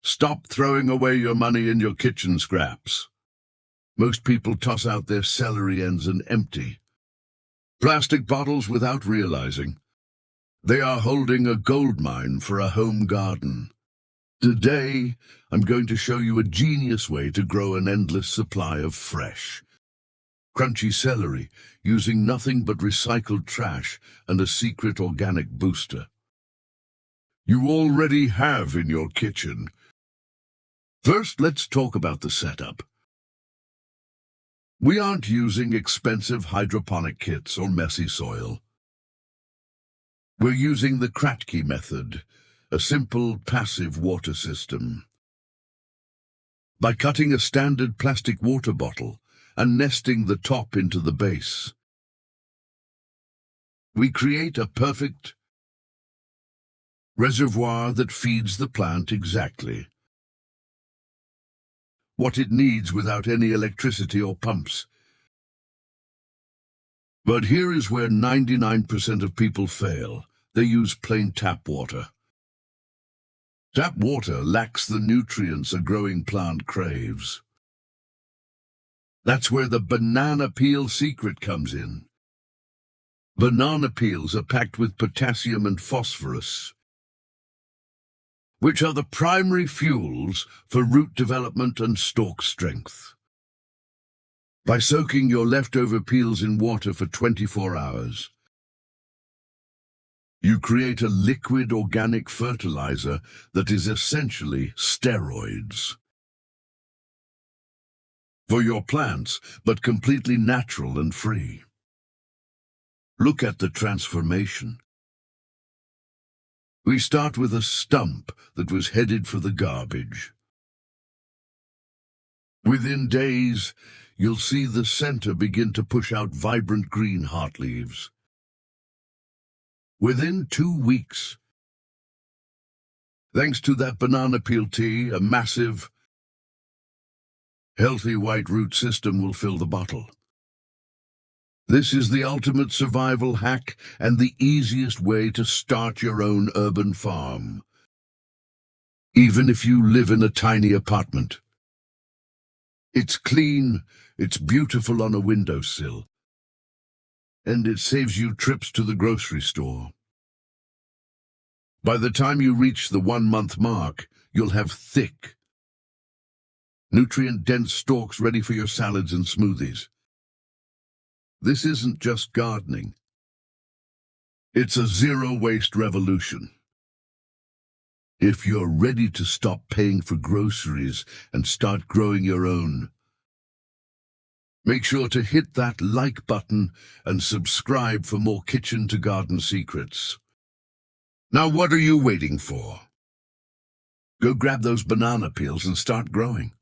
Stop throwing away your money in your kitchen scraps. Most people toss out their celery ends and empty plastic bottles without realizing they are holding a gold mine for a home garden. Today, I'm going to show you a genius way to grow an endless supply of fresh, crunchy celery using nothing but recycled trash and a secret organic booster you already have in your kitchen. First, let's talk about the setup. We aren't using expensive hydroponic kits or messy soil. We're using the Kratky method, a simple passive water system. By cutting a standard plastic water bottle and nesting the top into the base, we create a perfect reservoir that feeds the plant exactly what it needs without any electricity or pumps. But here is where 99% of people fail. They use plain tap water. Tap water lacks the nutrients a growing plant craves. That's where the banana peel secret comes in. Banana peels are packed with potassium and phosphorus, which are the primary fuels for root development and stalk strength. By soaking your leftover peels in water for 24 hours, you create a liquid organic fertilizer that is essentially steroids for your plants, but completely natural and free. Look at the transformation. We start with a stump that was headed for the garbage. Within days, you'll see the center begin to push out vibrant green heart leaves. Within 2 weeks, thanks to that banana peel tea, a massive, healthy white root system will fill the bottle. This is the ultimate survival hack and the easiest way to start your own urban farm, even if you live in a tiny apartment. It's clean, it's beautiful on a windowsill, and it saves you trips to the grocery store. By the time you reach the 1-month mark, you'll have thick, nutrient-dense stalks ready for your salads and smoothies. This isn't just gardening. It's a zero-waste revolution. If you're ready to stop paying for groceries and start growing your own, make sure to hit that like button and subscribe for more kitchen to garden secrets. Now what are you waiting for? Go grab those banana peels and start growing.